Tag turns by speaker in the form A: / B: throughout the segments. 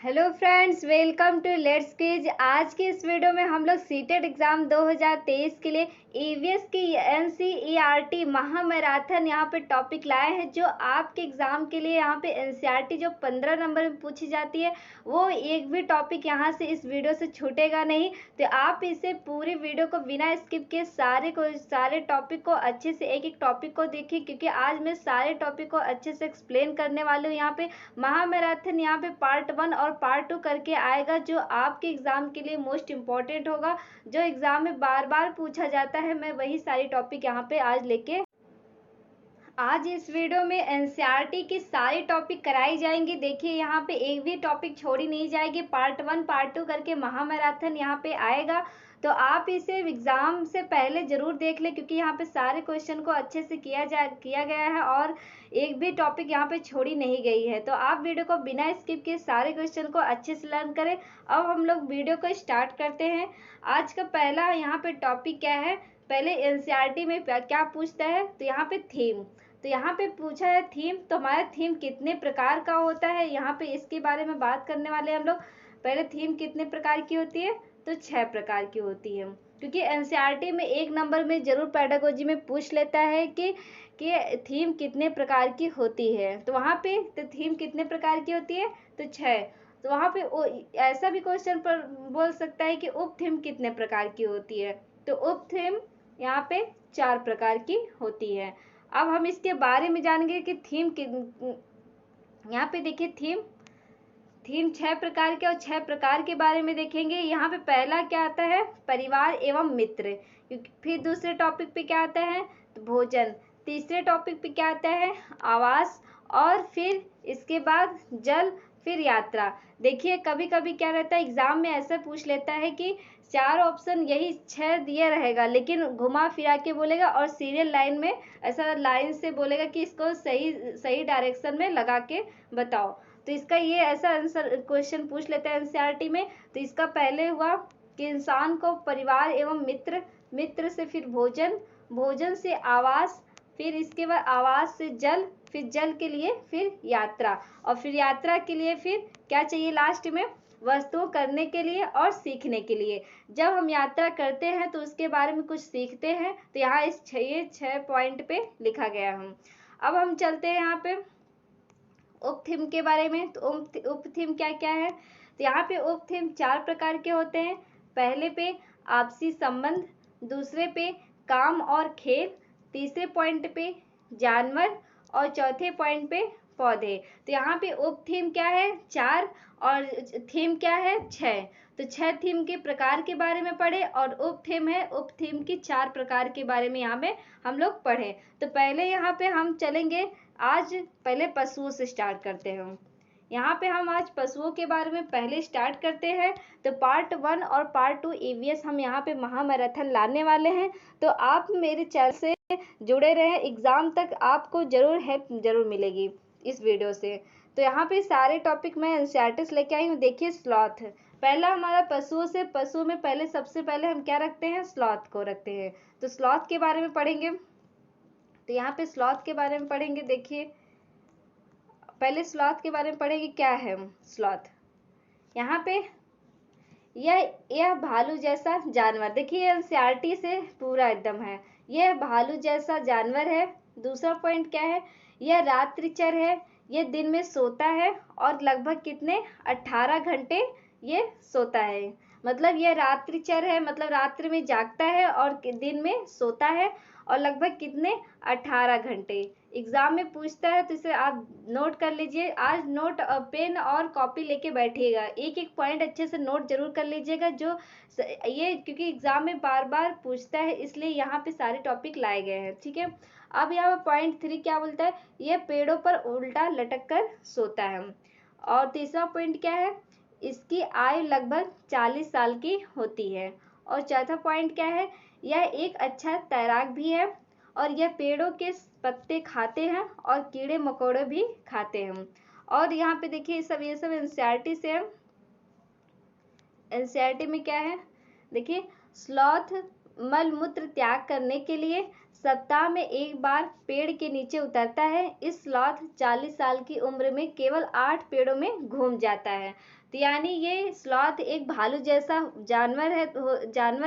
A: Hello friends, welcome to let's quiz. आज के इस वीडियो में हम लोग सीटेट एग्जाम 2023 के लिए ईवीएस की एनसीईआरटी महामैराथन यहाँ पे टॉपिक लाए हैं, जो आपके एग्जाम के लिए यहाँ पे एनसीईआरटी जो 15 नंबर में पूछी जाती है, वो एक भी टॉपिक यहाँ से इस वीडियो से छूटेगा नहीं। तो आप इसे पूरी वीडियो को बिना स्किप किए सारे टॉपिक को अच्छे से एक एक टॉपिक को देखिए, क्योंकि आज मैं सारे टॉपिक को अच्छे से एक्सप्लेन करने वाली हूँ। यहाँ पे महामैराथन यहाँ पे पार्ट 1 और पार्ट 2 करके आएगा, जो आपके एग्जाम के लिए मोस्ट इम्पॉर्टेंट होगा, जो एग्जाम में बार बार पूछा जाता है। मैं वही सारी टॉपिक यहाँ पे आज इस वीडियो में एनसीईआरटी की सारी टॉपिक कराई जाएंगी। देखिए, यहाँ पे एक भी टॉपिक छोड़ी नहीं जाएगी। पार्ट 1 पार्ट 2 करके महामैराथन यहाँ पे आएगा, तो आप इसे एग्जाम से पहले जरूर देख लें, क्योंकि यहाँ पे सारे क्वेश्चन को अच्छे से किया गया है और एक भी टॉपिक यहाँ पे छोड़ी नहीं गई है। तो आप वीडियो को बिना स्किप किए सारे क्वेश्चन को अच्छे से लर्न करें। अब हम लोग वीडियो को स्टार्ट करते हैं। आज का पहला यहाँ पे टॉपिक क्या है, पहले एनसीईआरटी में क्या पूछता है, तो यहाँ पे थीम। तो यहाँ पे पूछा है थीम, तो हमारा थीम कितने प्रकार का होता है, यहाँ पे इसके बारे में बात करने वाले हम लोग। पहले थीम कितने प्रकार की होती है, तो 6 प्रकार की होती है, क्योंकि एनसीईआरटी में 1 नंबर में जरूर पेडागोजी में पूछ लेता है कि थीम कितने प्रकार की होती है। तो वहाँ पे तो थीम कितने प्रकार की होती है, तो 6। तो वहाँ पे ऐसा भी क्वेश्चन पर बोल सकता है कि उप थीम कितने प्रकार की होती है, तो उप थीम यहाँ पे 4 प्रकार की होती है। अब हम इसके बारे में जानेंगे कि थीम यहाँ पे देखिए थीम 6 प्रकार के, और 6 प्रकार के बारे में देखेंगे। यहाँ पे पहला क्या आता है, परिवार एवं मित्र। फिर दूसरे टॉपिक पे क्या आता है, तो भोजन। तीसरे टॉपिक पे क्या आता है, आवास। और फिर इसके बाद जल, फिर यात्रा। देखिए, कभी कभी क्या रहता है, एग्जाम में ऐसा पूछ लेता है कि 4 ऑप्शन यही 6 दिया रहेगा, लेकिन घुमा फिरा के बोलेगा और सीरियल लाइन में ऐसा लाइन से बोलेगा कि इसको सही डायरेक्शन में लगा के बताओ। तो इसका ये ऐसा आंसर क्वेश्चन पूछ लेता है एनसीईआरटी में। तो इसका पहले हुआ कि इंसान को परिवार एवं मित्र से फिर भोजन से आवास, फिर इसके बाद आवास से जल, फिर जल के लिए फिर यात्रा, और फिर यात्रा के लिए फिर क्या चाहिए लास्ट में, वस्तुओं करने के लिए और सीखने के लिए। जब हम यात्रा करते हैं तो उसके बारे में कुछ सीखते हैं। तो यहाँ इस 6 पॉइंट पे लिखा गया हम। अब हम चलते हैं यहाँ पे उप थीम के बारे में। तो उप थीम क्या क्या है, तो यहाँ पे उप थीम 4 प्रकार के होते हैं। पहले पे आपसी संबंध, दूसरे पे काम और खेल, तीसरे पॉइंट पे जानवर, और चौथे पॉइंट पे पौधे। तो यहाँ पे उप थीम क्या है, 4, और थीम क्या है, 6। तो 6 थीम के प्रकार के बारे में पढ़े, और उप थीम है, उप थीम की 4 प्रकार के बारे में यहाँ पे हम लोग पढ़े। तो पहले यहाँ पे हम चलेंगे, आज पहले पशुओं से स्टार्ट करते हैं। यहाँ पे हम आज पशुओं के बारे में पहले स्टार्ट करते हैं। तो पार्ट 1 और पार्ट 2 ईवीएस हम यहाँ पे महामैराथन लाने वाले हैं। तो आप मेरे चैनल से जुड़े रहें, एग्जाम तक आपको जरूर हेल्प जरूर मिलेगी इस वीडियो से। तो यहाँ पे सारे टॉपिक मैं एनसीईआरटी से लेके आई हूँ। देखिए, स्लॉथ पहला हमारा पशु में पहले सबसे पहले हम क्या रखते हैं, स्लॉथ को रखते हैं। तो स्लॉथ के बारे में पढ़ेंगे। तो यहाँ पे स्लॉथ के बारे में पढ़ेंगे। देखिए, पहले स्लॉथ के बारे में पढ़ेंगे। क्या है स्लॉथ, यहाँ पे यह भालू जैसा जानवर। देखिए, एनसीईआरटी से पूरा एकदम है। यह भालू जैसा जानवर है। दूसरा पॉइंट क्या है, यह रात्रिचर है। यह दिन में सोता है और लगभग कितने 18 घंटे ये सोता है। मतलब यह रात्रिचर है, मतलब रात्रि में जागता है और दिन में सोता है, और लगभग कितने 18 घंटे। एग्जाम में पूछता है, तो इसे आप नोट कर लीजिए। आज नोट पेन और कॉपी लेके बैठिएगा, एक एक पॉइंट अच्छे से नोट जरूर कर लीजिएगा। जो ये क्योंकि एग्जाम में बार बार पूछता है, इसलिए यहाँ पे सारे टॉपिक लाए गए हैं, ठीक है। अब यहाँ पे पॉइंट 3 क्या बोलता है, ये पेड़ों पर उल्टा लटक कर सोता है। और तीसरा पॉइंट क्या है, इसकी आयु लगभग 40 साल की होती है। और चौथा पॉइंट क्या है, यह एक अच्छा तैराक भी है, और यह पेड़ों के पत्ते खाते हैं और कीड़े मकोड़े भी खाते हैं। और यहाँ पे देखिए, ये सब एनसीईआरटी से है। एनसीईआरटी में क्या है, देखिए, स्लॉथ मलमूत्र त्याग करने के लिए सप्ताह में एक बार पेड़ के नीचे उतरता है। इस स्लॉथ 40 साल की उम्र में केवल 8 पेड़ों में घूम जाता है। तो यानी ये स्लॉथ एक भालू जैसा जानवर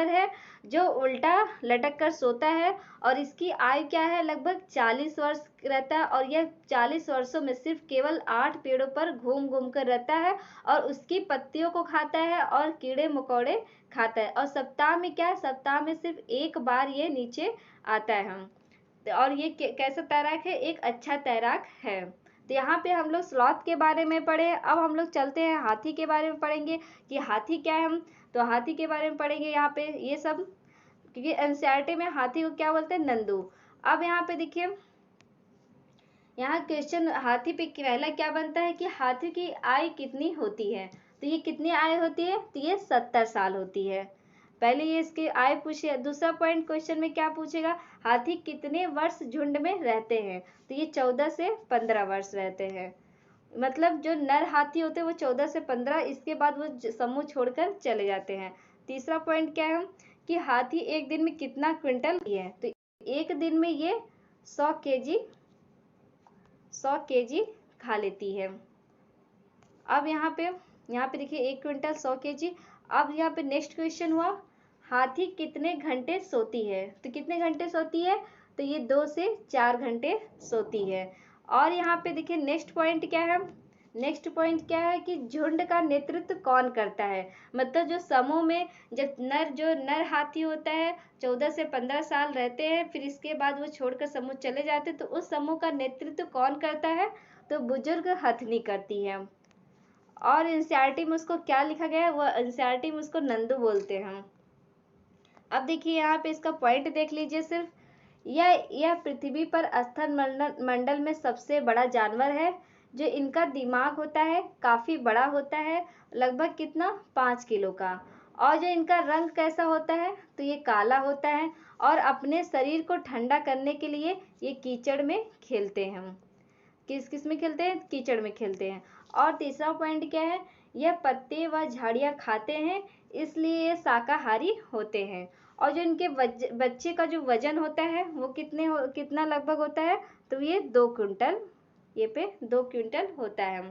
A: है जो उल्टा लटक कर सोता है, और इसकी आयु क्या है, लगभग 40 वर्ष रहता है, और यह 40 वर्षों में सिर्फ केवल 8 पेड़ों पर घूम घूम कर रहता है, और उसकी पत्तियों को खाता है और कीड़े मकोड़े खाता है, और सप्ताह में क्या है, सप्ताह में सिर्फ एक बार ये नीचे आता है। और ये कैसा तैराक है, एक अच्छा तैराक है। तो यहाँ पे हम लोग स्लॉथ के बारे में पढ़े। अब हम लोग चलते हैं हाथी के बारे में पढ़ेंगे कि हाथी क्या है। हम तो हाथी के बारे में पढ़ेंगे यहाँ पे ये सब, क्योंकि एनसीईआरटी में हाथी को क्या बोलते हैं, नंदू। अब यहाँ पे देखिए, यहाँ क्वेश्चन हाथी पे पहला क्या बनता है कि हाथी की आयु कितनी होती है। तो ये कितनी आयु होती है, तो ये 70 साल होती है। पहले ये इसकी आयु पूछे। दूसरा पॉइंट क्वेश्चन में क्या पूछेगा, हाथी कितने वर्ष झुंड में रहते हैं। तो ये 14 से 15 वर्ष रहते हैं। मतलब जो नर हाथी होते हैं वो 14 से 15, इसके बाद वो समूह छोड़कर चले जाते हैं। तीसरा पॉइंट क्या है कि हाथी एक दिन में कितना क्विंटल है। तो एक दिन में ये 100 केजी खा लेती है। अब यहाँ पे देखिए 1 क्विंटल 100 केजी। अब यहाँ पे नेक्स्ट क्वेश्चन हुआ, हाथी कितने घंटे सोती है। तो कितने घंटे सोती है, तो ये 2 से 4 घंटे सोती है। और यहाँ पे देखिए नेक्स्ट पॉइंट क्या है कि झुंड का नेतृत्व कौन करता है। मतलब जो समूह में जब जो नर हाथी होता है 14 से 15 साल रहते हैं, फिर इसके बाद वो छोड़कर समूह चले जाते हैं, तो उस समूह का नेतृत्व कौन करता है, तो बुजुर्ग हथनी करती है। और एनसीईआरटी में उसको क्या लिखा गया है, वो एनसीईआरटी में उसको नंदू बोलते हैं। अब देखिए यहाँ पे इसका पॉइंट देख लीजिए सिर्फ, यह पृथ्वी पर स्थल मंडल में सबसे बड़ा जानवर है। जो इनका दिमाग होता है काफी बड़ा होता है, लगभग कितना, 5 किलो का। और जो इनका रंग कैसा होता है, तो ये काला होता है, और अपने शरीर को ठंडा करने के लिए ये कीचड़ में खेलते हैं। किस में खेलते हैं, कीचड़ में खेलते हैं। और तीसरा पॉइंट क्या है, यह पत्ते व झाड़ियाँ खाते हैं, इसलिए ये शाकाहारी होते हैं। और जो इनके बच्चे का जो वजन होता है वो कितना लगभग होता है, तो ये 2 क्विंटल, ये पे 2 क्विंटल होता है।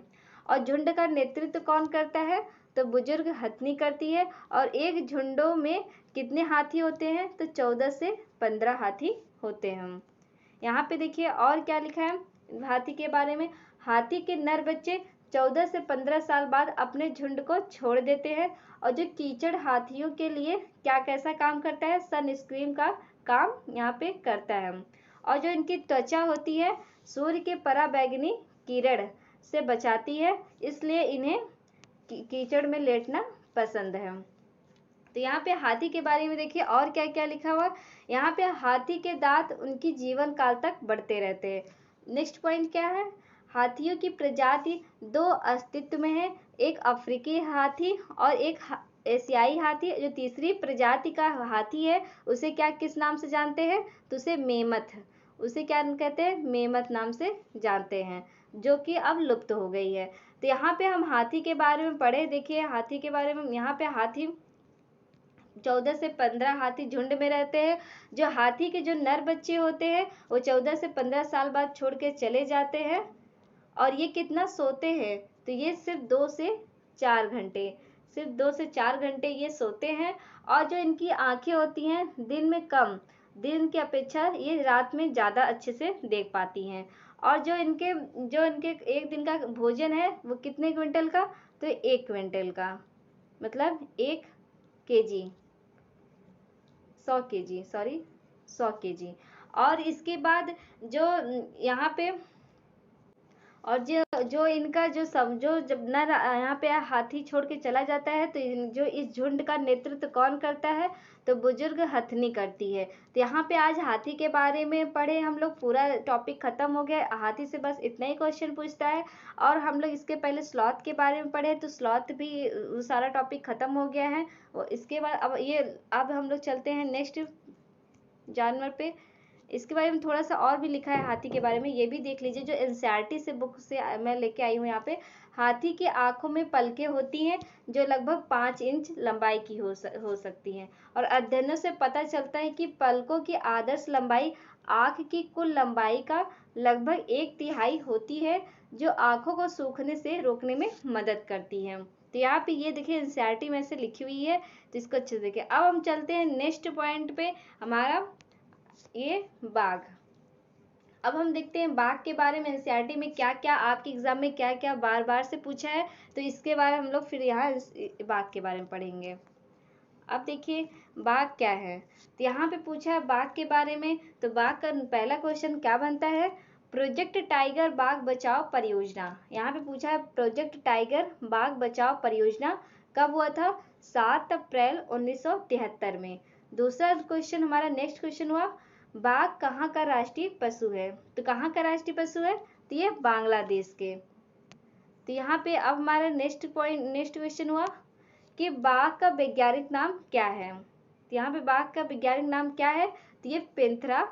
A: और झुंड का नेतृत्व कौन करता है, तो बुजुर्ग हथनी करती है। और एक झुंडों में कितने हाथी होते हैं, तो 14 से 15 हाथी होते हैं। यहाँ पे देखिए और क्या लिखा है हाथी के बारे में, हाथी के नर बच्चे 14 से 15 साल बाद अपने झुंड को छोड़ देते हैं। और जो कीचड़ हाथियों के लिए कैसा काम करता है, सनस्क्रीन का काम यहाँ पे करता है। और जो इनकी त्वचा होती है सूर्य के पराबैंगनी किरण से बचाती है, इसलिए इन्हें कीचड़ में लेटना पसंद है। तो यहाँ पे हाथी के बारे में देखिए और क्या क्या लिखा हुआ। यहाँ पे हाथी के दांत उनकी जीवन काल तक बढ़ते रहते हैं। नेक्स्ट पॉइंट क्या है, हाथियों की प्रजाति 2 अस्तित्व में है, एक अफ्रीकी हाथी और एक एशियाई हाथी। जो तीसरी प्रजाति का हाथी है उसे किस नाम से जानते हैं, तो उसे क्या कहते हैं, मेमथ नाम से जानते हैं, जो कि अब लुप्त हो गई है। तो यहाँ पे हम हाथी के बारे में पढ़े। देखिए हाथी के बारे में, यहाँ पे हाथी 14 से 15 हाथी झुंड में रहते हैं। जो हाथी के जो नर बच्चे होते हैं वो 14 से 15 साल बाद छोड़ के चले जाते हैं। और ये कितना सोते हैं, तो ये सिर्फ 2 से 4 घंटे ये सोते हैं। और जो इनकी आंखें होती हैं दिन की अपेक्षा ये रात में ज़्यादा अच्छे से देख पाती हैं। और जो इनके एक दिन का भोजन है वो कितने क्विंटल का, तो 1 क्विंटल का, मतलब 1 केजी 100 केजी। और इसके बाद जो यहाँ पे और जो इनका जब नर यहाँ पे हाथी छोड़ के चला जाता है, तो जो इस झुंड का नेतृत्व कौन करता है, तो बुजुर्ग हथनी करती है। तो यहाँ पे आज हाथी के बारे में पढ़े हम लोग, पूरा टॉपिक खत्म हो गया। हाथी से बस इतना ही क्वेश्चन पूछता है। और हम लोग इसके पहले स्लॉथ के बारे में पढ़े, तो स्लॉथ भी सारा टॉपिक खत्म हो गया है। इसके बाद अब हम लोग चलते हैं नेक्स्ट जानवर पे। इसके बारे में थोड़ा सा और भी लिखा है हाथी के बारे में, ये भी देख लीजिए। जो एनसीईआरटी से बुक से मैं लेके आई हूँ यहाँ पे, हाथी की आंखों में पलकें होती हैं जो लगभग 5 इंच लंबाई की हो सकती हैं। और अध्ययनों से पता चलता है कि पलकों की आदर्श लंबाई आंख की कुल लंबाई का लगभग 1/3 होती है, जो आंखों को सूखने से रोकने में मदद करती है। तो यहाँ पे ये देखिए एनसीईआरटी में से लिखी हुई है, तो इसको अच्छे से देखिए। अब हम चलते हैं नेक्स्ट पॉइंट पे, हमारा ये बाघ। अब हम देखते हैं बाघ के बारे में एनसीईआरटी में क्या क्या आपके एग्जाम में क्या क्या बार बार से पूछा है, तो इसके बारे में हम लोग फिर यहाँ बाघ के बारे में पढ़ेंगे। अब देखिए बाघ क्या है, तो यहाँ पे पूछा है बाघ के बारे में, तो बाघ का पहला क्वेश्चन क्या बनता है, प्रोजेक्ट टाइगर बाघ बचाओ परियोजना। यहाँ पे पूछा है प्रोजेक्ट टाइगर बाघ बचाओ परियोजना कब हुआ था, 7 अप्रैल 1973 में। दूसरा क्वेश्चन हमारा नेक्स्ट क्वेश्चन हुआ, बाघ कहाँ का राष्ट्रीय पशु है, तो कहाँ का राष्ट्रीय पशु है, तो ये बांग्लादेश के। तो यहाँ पे अब हमारा नेक्स्ट क्वेश्चन हुआ कि बाघ का वैज्ञानिक नाम क्या है, तो यहाँ पे बाघ का वैज्ञानिक नाम क्या है, तो ये पेंथेरा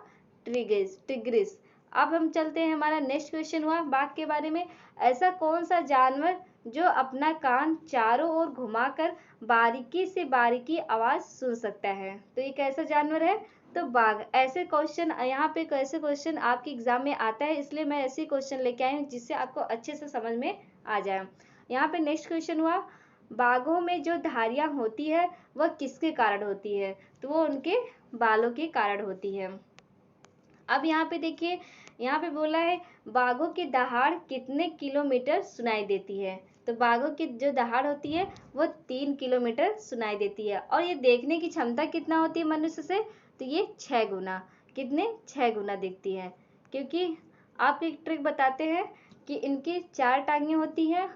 A: टिग्रिस। अब हम चलते हैं, हमारा नेक्स्ट क्वेश्चन हुआ बाघ के बारे में, ऐसा कौन सा जानवर जो अपना कान चारों ओर घुमाकर बारीकी से बारीकी आवाज सुन सकता है, तो ये कैसा जानवर है, तो बाघ। ऐसे क्वेश्चन यहाँ पे कैसे क्वेश्चन आपके एग्जाम में आता है, इसलिए मैं ऐसे क्वेश्चन लेके आई हूँ जिससे आपको अच्छे से समझ में आ जाए। यहाँ पे नेक्स्ट क्वेश्चन हुआ, बाघों में जो धारियां होती है वह किसके कारण होती है, तो वो उनके बालों के कारण होती है। अब यहाँ पे देखिए, यहाँ पे बोला है बाघों की दहाड़ कितने किलोमीटर सुनाई देती है, तो बाघों की जो दहाड़ होती है वो 3 किलोमीटर सुनाई देती है। और ये देखने की क्षमता कितना होती है मनुष्य से, तो ये 6 गुना, कितने 6 गुना दिखती है। क्योंकि आप एक ट्रिक बताते हैं कि इनकी 4 टांगें होती हैं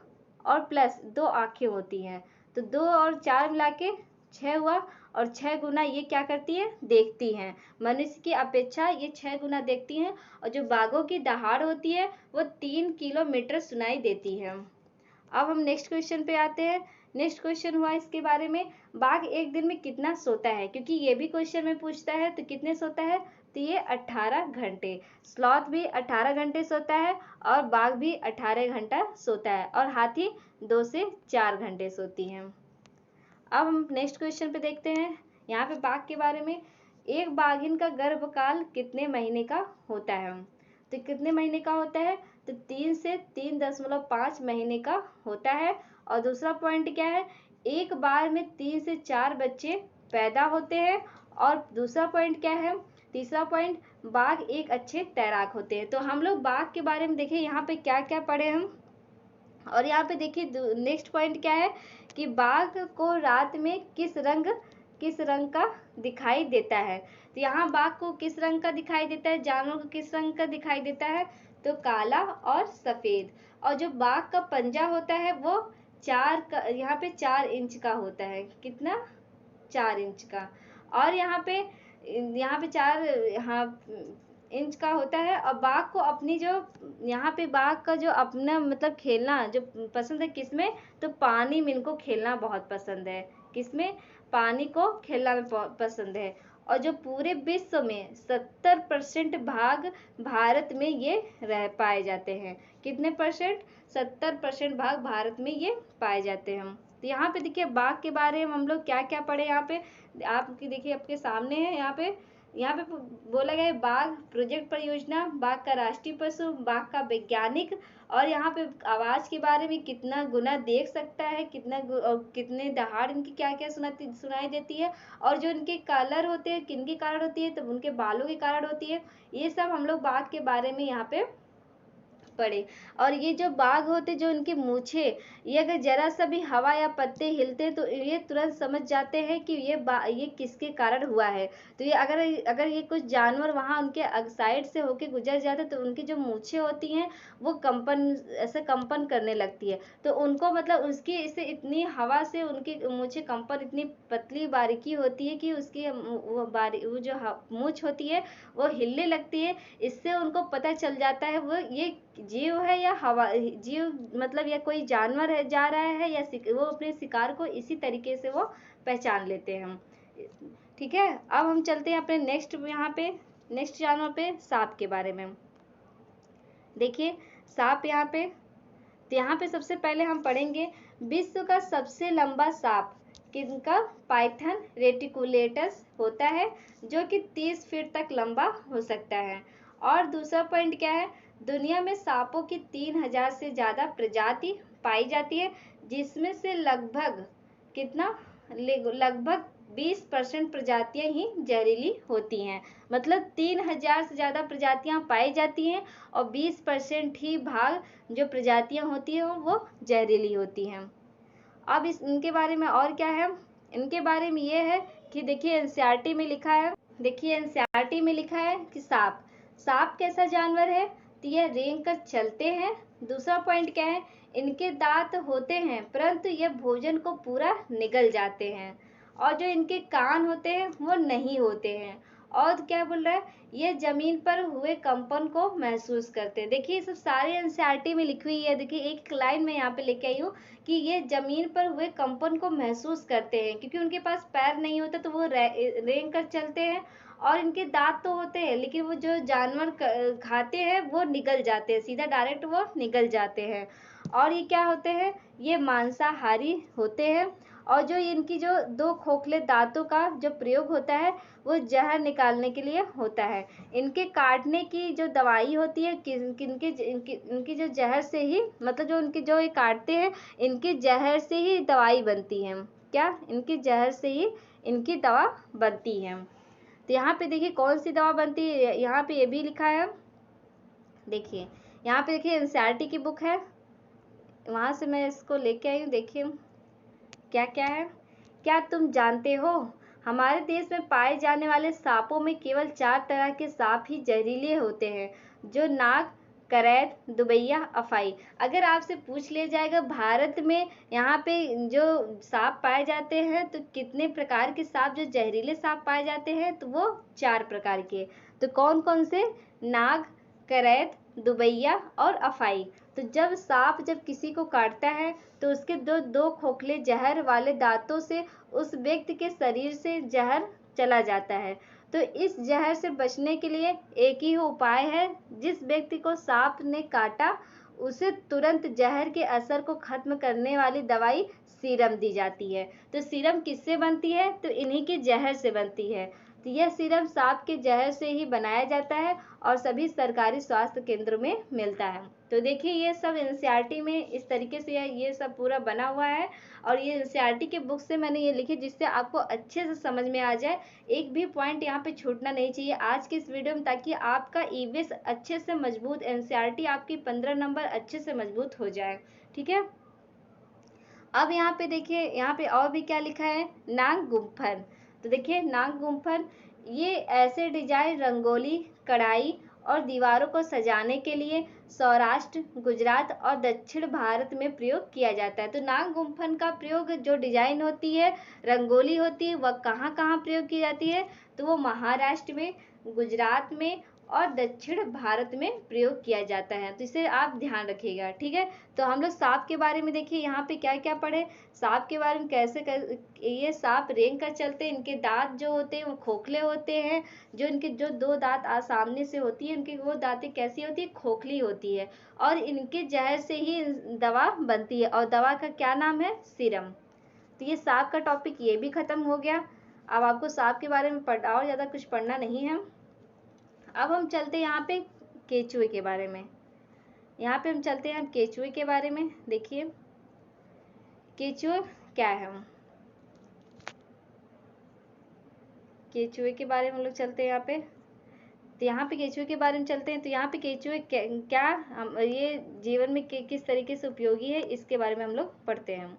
A: और प्लस 2 आंखें होती हैं, तो 2 और 4 मिला के 6 हुआ, और 6 गुना ये क्या करती है, देखती हैं। मनुष्य की अपेक्षा ये 6 गुना देखती हैं, और जो बाघों की दहाड़ होती है वो 3 किलोमीटर सुनाई देती है। अब हम नेक्स्ट क्वेश्चन पे आते हैं। नेक्स्ट क्वेश्चन हुआ इसके बारे में, बाघ एक दिन में कितना सोता है, क्योंकि ये भी क्वेश्चन में पूछता है, तो कितने सोता है, तो ये 18 घंटे। स्लॉथ भी 18 घंटे सोता है, और बाघ भी 18 घंटा सोता है, और हाथी 2 से 4 घंटे सोती हैं। अब हम नेक्स्ट क्वेश्चन पे देखते हैं, यहाँ पे बाघ के बारे में, एक बाघिन का गर्भकाल कितने महीने का होता है, तो कितने महीने का होता है, तो 3 से 3.5 महीने का होता है। और दूसरा पॉइंट क्या है, एक बार में 3 से 4 बच्चे पैदा होते हैं। और दूसरा पॉइंट क्या है, तीसरा पॉइंट, बाघ एक अच्छे तैराक होते हैं। तो हम लोग बाघ के बारे में देखिए यहाँ पे क्या क्या पढ़े हम, और यहाँ पे देखिए नेक्स्ट पॉइंट क्या है कि बाघ को रात में किस रंग का दिखाई देता है, तो यहाँ बाघ को किस रंग का दिखाई देता है, जानवर को किस रंग का दिखाई देता है, तो काला और सफेद। और जो बाघ का पंजा होता है वो यहाँ पे 4 इंच का होता है, कितना, 4 इंच का। और यहाँ पे 4 इंच का होता है। और बाघ को अपनी जो यहाँ पे बाघ का जो अपना मतलब खेलना जो पसंद है, किसमें, तो पानी में इनको खेलना बहुत पसंद है, किसमें, पानी को खेलना में पसंद है। और जो पूरे विश्व में 70% बाघ भारत में ये पाए जाते हैं, कितने परसेंट, 70% बाघ भारत में ये पाए जाते हैं। तो यहाँ पे देखिए बाघ के बारे में हम लोग क्या क्या पढ़े, यहाँ पे आपकी देखिए आपके सामने है, यहाँ पे बोला गया है बाघ प्रोजेक्ट परियोजना, बाघ का राष्ट्रीय पशु, बाघ का वैज्ञानिक, और यहाँ पे आवाज के बारे में कितना गुना देख सकता है, कितने दहाड़ इनकी क्या क्या सुनाई देती है, और जो इनके कलर होते हैं किनके कारण होती है, तो उनके बालों के कारण होती है। ये सब हम लोग बाघ के बारे में यहाँ पे पड़े। और ये जो बाघ होते, जो इनकी मूछे, ये अगर जरा सा भी हवा या पत्ते हिलते तो ये तुरंत समझ जाते हैं कि ये किसके कारण हुआ है। तो ये अगर ये कुछ जानवर वहां उनके साइड से होके गुजर जाते तो उनकी जो मूछे होती हैं वो ऐसे कंपन करने लगती है, तो उनको मतलब उसकी इससे इतनी हवा से उनकी मूछे कंपन, इतनी पतली बारीकी होती है कि उसकी वो जो मूछ होती है वो हिलने लगती है। इससे उनको पता चल जाता है वो ये जीव है या हवा जीव, मतलब या कोई जानवर है जा रहा है, या वो अपने शिकार को इसी तरीके से वो पहचान लेते हैं हम। ठीक है, अब हम चलते हैं अपने नेक्स्ट जानवर पे, सांप के बारे में। देखिए सांप यहाँ पे सबसे पहले हम पढ़ेंगे, विश्व का सबसे लंबा सांप किनका, पाइथन रेटिकुलेटस होता है, जो कि 30 फीट तक लंबा हो सकता है। और दूसरा पॉइंट क्या है, दुनिया में सांपों की 3000 से ज्यादा प्रजाति पाई जाती है, जिसमें से लगभग कितना, लगभग 20% प्रजातियां ही जहरीली होती हैं। मतलब 3000 से ज़्यादा प्रजातियां पाई जाती हैं और 20% ही भाग जो प्रजातियां होती हैं वो जहरीली होती हैं। अब इनके बारे में और क्या है, इनके बारे में ये है कि देखिए एनसीईआरटी में लिखा है, देखिए एनसीईआरटी में लिखा है कि सांप कैसा जानवर है, तो ये रेंग कर चलते हैं। दूसरा पॉइंट क्या है, इनके दांत होते हैं परंतु ये भोजन को पूरा निगल जाते हैं। और जो इनके कान होते हैं वो नहीं होते हैं। और क्या बोल रहा है, ये जमीन पर हुए कंपन को महसूस करते हैं। देखिए सब सारे एनसीईआरटी में लिखी हुई है। देखिए एक लाइन में यहाँ पे लेके आई हूँ कि ये जमीन पर हुए कंपन को महसूस करते हैं, क्योंकि उनके पास पैर नहीं होता तो वो रेंग कर चलते हैं। और इनके दांत तो होते हैं लेकिन वो जो जानवर खाते हैं वो निगल जाते हैं, सीधा डायरेक्ट वो निगल जाते हैं। और ये क्या होते हैं, ये मांसाहारी होते हैं। और जो इनकी जो 2 खोखले दांतों का जो प्रयोग होता है वो जहर निकालने के लिए होता है। इनके काटने की जो दवाई होती है इनकी जो जहर से ही, मतलब जो इनकी जो ये काटते हैं इनकी जहर से ही दवाई बनती है। क्या, इनकी जहर से ही इनकी दवा बनती है। तो यहाँ पे देखिए कौन सी दवा बनती है, यहाँ पे ये भी लिखा है। देखिए यहाँ पे देखिए एनसीईआरटी की बुक है, वहाँ से मैं इसको लेके आई हूँ। देखिए क्या क्या है, क्या तुम जानते हो हमारे देश में पाए जाने वाले सांपों में केवल 4 तरह के सांप ही जहरीले होते हैं, जो नाग, करैत, दुबैया, अफाई। अगर आपसे पूछ लिया जाएगा भारत में यहाँ पे जो सांप पाए जाते हैं तो कितने प्रकार के सांप जो जहरीले सांप पाए जाते हैं, तो वो 4 प्रकार के। तो कौन कौन से, नाग, करैत, दुबैया और अफाई। तो जब सांप जब किसी को काटता है तो उसके दो खोखले जहर वाले दांतों से उस व्यक्ति के शरीर से जहर चला जाता है। तो इस जहर से बचने के लिए एक ही उपाय है, जिस व्यक्ति को सांप ने काटा उसे तुरंत जहर के असर को खत्म करने वाली दवाई सीरम दी जाती है। तो सीरम किससे बनती है, तो इन्हीं के जहर से बनती है। तो यह सीरम सांप के जहर से ही बनाया जाता है और सभी सरकारी स्वास्थ्य केंद्रों में मिलता है। तो देखिए ये सब एनसीईआरटी में इस तरीके से ये सब पूरा बना हुआ है और ये एनसीईआरटी के बुक से मैंने ये लिखी जिससे आपको अच्छे से समझ में आ जाए। एक भी पॉइंट यहाँ पे छूटना नहीं चाहिए आज की इस वीडियो में, ताकि आपका ईवीएस अच्छे से मजबूत, एनसीईआरटी आपकी 15 नंबर अच्छे से मजबूत हो जाए। ठीक है, अब यहाँ पे देखिए यहाँ पे और भी क्या लिखा है, नाग गुम्फन। तो देखिए नाग गुम्फन ये ऐसे डिजाइन रंगोली, कढ़ाई और दीवारों को सजाने के लिए सौराष्ट्र, गुजरात और दक्षिण भारत में प्रयोग किया जाता है। तो नाग गुम्फन का प्रयोग जो डिजाइन होती है, रंगोली होती है, वह कहाँ कहाँ प्रयोग की जाती है, तो वो महाराष्ट्र में, गुजरात में और दक्षिण भारत में प्रयोग किया जाता है। तो इसे आप ध्यान रखिएगा। ठीक है, तो हम लोग सांप के बारे में देखिए यहाँ पे क्या क्या पढ़े, सांप के बारे में ये सांप रेंग कर चलते हैं, इनके दांत जो होते हैं वो खोखले होते हैं, जो इनके जो 2 दांत सामने से होती है इनकी वो दांतें कैसी होती है, खोखली होती है। और इनके जहर से ही दवा बनती है और दवा का क्या नाम है, सीरम। तो ये सांप का टॉपिक ये भी खत्म हो गया। अब आपको सांप के बारे में और ज़्यादा कुछ पढ़ना नहीं है। अब हम चलते हैं यहाँ पे केचुए के बारे में, यहाँ पे हम चलते हैं केचुए के बारे में। देखिए केचुए क्या है, केचुए के बारे में हम लोग चलते हैं यहाँ पे। तो यहाँ पे केचुए के बारे में चलते हैं। तो यहाँ पे केचुए क्या ये जीवन में किस तरीके से उपयोगी है, इसके बारे में हम लोग पढ़ते हैं।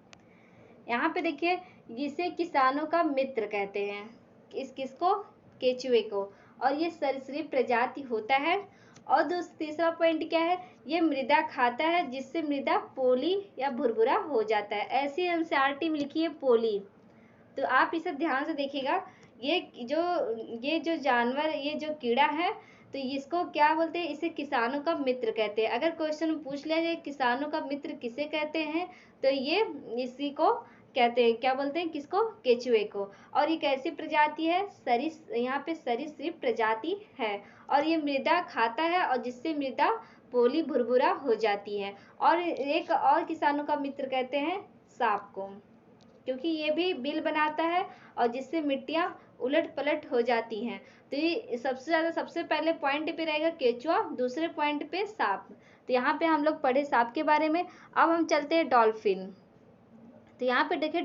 A: यहाँ पे देखिए जिसे किसानों का मित्र कहते हैं, किसको, केचुए को। और ये सरीसृप प्रजाति होता है। और तीसरा पॉइंट क्या है, ये मृदा खाता है जिससे मृदा पोली या भुरभुरा हो जाता है। ऐसी एनसीईआरटी में लिखी है पोली। तो आप इसे ध्यान से देखिएगा। ये जो जानवर, ये जो कीड़ा है, तो इसको क्या बोलते हैं, इसे किसानों का मित्र कहते हैं। अगर क्वेश्चन में पूछ लिया जाए किसानों का मित्र किसे कहते हैं, तो ये इसी को कहते हैं, क्या बोलते हैं, किसको, केचुए को। और ये कैसी प्रजाति है, यहाँ पे सरीसृप प्रजाति है। और ये मृदा खाता है और जिससे मृदा पोली भुरभुरा हो जाती है। और एक और किसानों का मित्र कहते हैं सांप को, क्योंकि ये भी बिल बनाता है और जिससे मिट्टियां उलट पलट हो जाती हैं। तो ये सबसे पहले पॉइंट पे रहेगा केचुआ, दूसरे पॉइंट पे सांप। तो यहाँ पे हम लोग पढ़े सांप के बारे में। अब हम चलते हैं डॉल्फिन। तो यहाँ पे देखिए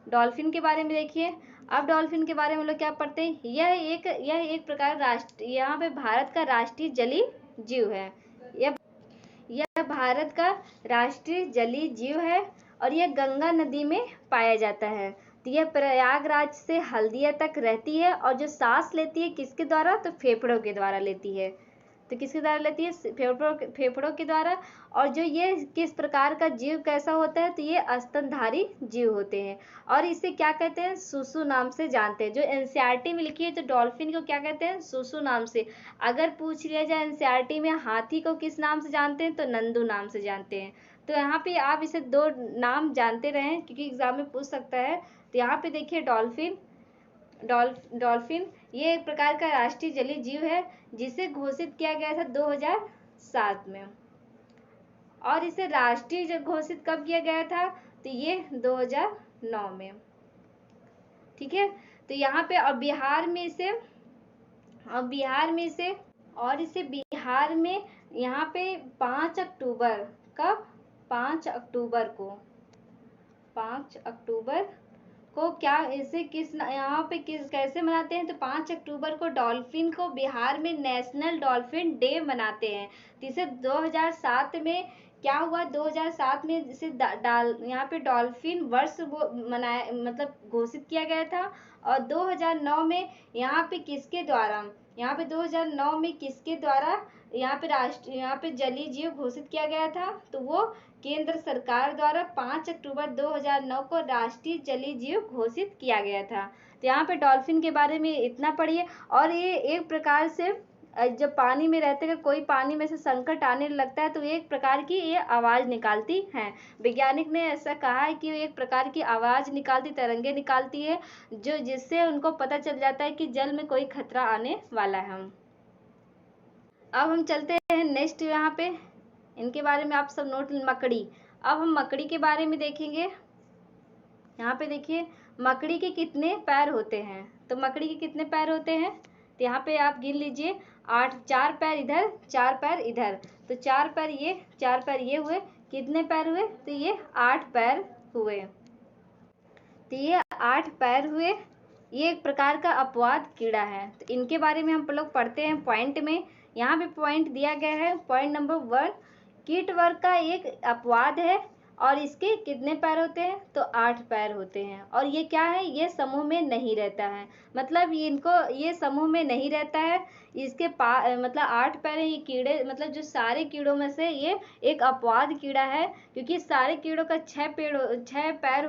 A: डॉल्फिन के बारे में देखिए। अब डॉल्फिन के बारे में हम लोग क्या पढ़ते हैं, यह एक प्रकार यहाँ पे भारत का राष्ट्रीय जलीय जीव है। यह भारत का राष्ट्रीय जलीय जीव है और यह गंगा नदी में पाया जाता है। तो यह प्रयागराज से हल्दिया तक रहती है और जो सांस लेती है किसके द्वारा, तो फेफड़ों के द्वारा लेती है। तो किसके द्वारा लेती है, फेफड़ों के द्वारा। और जो ये किस प्रकार का जीव कैसा होता है, तो ये स्तनधारी जीव होते हैं और इसे क्या कहते हैं, सुसु नाम से जानते हैं। जो एनसीईआरटी में लिखी है तो डॉल्फिन को क्या कहते हैं, सुसु नाम से। अगर पूछ लिया जाए एनसीईआरटी में हाथी को किस नाम से जानते हैं, तो नंदू नाम से जानते हैं। तो यहाँ पे आप इसे 2 नाम जानते रहें क्योंकि एग्जाम में पूछ सकता है। तो यहाँ पे देखिए डॉल्फिन ये एक प्रकार का राष्ट्रीय जलीय जीव है जिसे घोषित किया गया था 2007 में। और इसे राष्ट्रीय घोषित कब किया गया था, तो ये 2009 में। ठीक है। तो यहाँ पे और बिहार में इसे यहाँ पे 5 अक्टूबर, कब, 5 अक्टूबर को क्या इसे यहाँ पे कैसे मनाते हैं, तो 5 अक्टूबर को डॉल्फिन को बिहार में नेशनल डॉल्फिन डे मनाते हैं। तो इसे 2007 में क्या हुआ, 2007 में इसे यहाँ पे डॉल्फिन वर्ष वो मनाया, मतलब घोषित किया गया था। और 2009 में यहाँ पे 2009 में किसके द्वारा यहाँ पे जलीय जीव घोषित किया गया था, तो वो केंद्र सरकार द्वारा 5 अक्टूबर 2009 को राष्ट्रीय जलीय जीव घोषित किया गया था। तो यहाँ पे डॉल्फिन के बारे में इतना पढ़िए। और ये एक प्रकार से जब पानी में रहते हैं, कोई पानी में से संकट आने लगता है तो एक प्रकार की ये आवाज निकालती हैं। वैज्ञानिक ने ऐसा कहा है कि एक प्रकार की आवाज निकालती, तरंगे निकालती है जो जिससे उनको पता चल जाता है कि जल में कोई खतरा आने वाला है। अब हम चलते हैं नेक्स्ट, यहाँ पे इनके बारे में आप सब नोट। मकड़ी। अब हम मकड़ी के बारे में देखेंगे। यहाँ पे देखिए मकड़ी के कितने पैर होते हैं, तो मकड़ी के कितने पैर होते हैं, तो यहाँ पे आप गिन लीजिए 8, 4 पैर इधर, 4 पैर इधर। तो 4 पैर ये हुए, कितने पैर हुए, तो ये 8 पैर हुए। तो ये 8 पैर हुए। ये एक प्रकार का अपवाद कीड़ा है। तो इनके बारे में हम लोग पढ़ते हैं पॉइंट में। यहाँ पे पॉइंट दिया गया है, पॉइंट नंबर 1, कीट वर्ग का एक अपवाद है और इसके कितने पैर होते हैं, तो 8 पैर होते हैं। और ये क्या है, ये समूह में नहीं रहता है, मतलब ये समूह में नहीं रहता है। इसके मतलब 8 पैर है। ये कीड़े मतलब जो सारे कीड़ों में से ये एक अपवाद कीड़ा है क्योंकि सारे कीड़ों का 6 पैर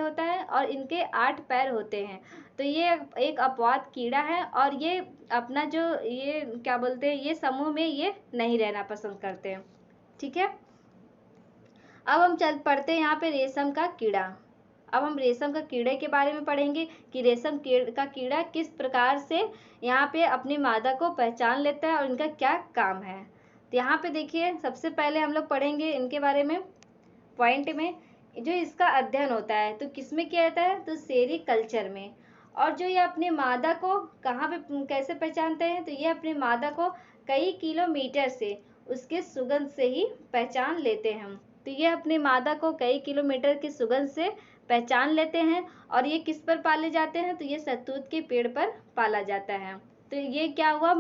A: होता है और इनके 8 पैर होते हैं। तो ये एक अपवाद कीड़ा है और ये अपना जो ये क्या बोलते हैं, ये समूह में ये नहीं रहना पसंद करते हैं। ठीक है। अब हम पढ़ते हैं यहाँ पे रेशम का कीड़ा। अब हम रेशम का कीड़े के बारे में पढ़ेंगे कि रेशम का कीड़ा किस प्रकार से यहाँ पे अपनी मादा को पहचान लेता है और इनका क्या काम है। तो यहाँ पे देखिए सबसे पहले हम लोग पढ़ेंगे इनके बारे में पॉइंट में। जो इसका अध्ययन होता है तो किसमें किया जाता है, तो सेरीकल्चर में। और जो ये अपने मादा को कहाँ पे कैसे पहचानते हैं, तो ये अपनी मादा को कई किलोमीटर से उसके सुगंध से ही पहचान लेते हैं। तो ये अपने मादा को कई किलोमीटर की सुगंध से पहचान लेते हैं। और ये किस पर पाले जाते हैं, तो ये शहतूत के पेड़ पर पाला जाता है। तो ये क्या हुआ,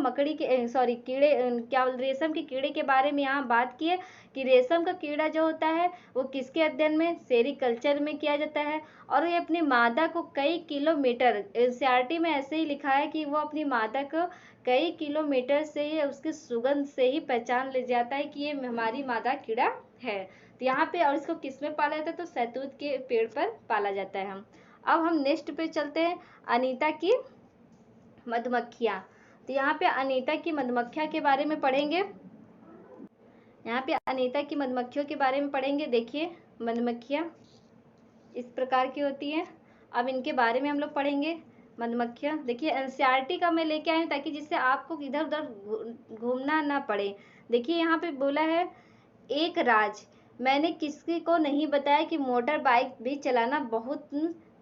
A: रेशम के कीड़े के बारे में यहाँ बात की है कि रेशम का कीड़ा जो होता है वो किसके अध्ययन में, सेरीकल्चर में किया जाता है। और ये अपनी मादा को कई किलोमीटर, एनसीईआरटी में ऐसे ही लिखा है कि वो अपनी मादा को कई किलोमीटर से ही उसकी सुगंध से ही पहचान ले जाता है कि ये हमारी मादा कीड़ा है। तो यहाँ पे और इसको किस में पाला जाता है, तो शहतूत के पेड़ पर पाला जाता है। अब हम नेक्स्ट पे चलते हैं, अनीता की मधुमक्खियाँ। तो यहाँ पे अनीता की मधुमक्खियाँ के बारे में पढ़ेंगे। यहाँ पे अनीता की मधुमक्खियों के बारे में पढ़ेंगे। देखिए मधुमक्खियाँ इस प्रकार की होती हैं। अब इनके बारे में हम लोग पढ़ेंगे। मधुमक्खियाँ देखिए एनसीईआरटी का मैं लेके आई हूँ ताकि जिससे आपको इधर उधर घूमना ना पड़े। देखिए यहाँ पे बोला है, एक राज, मैंने किसी को नहीं बताया कि मोटर बाइक भी चलाना बहुत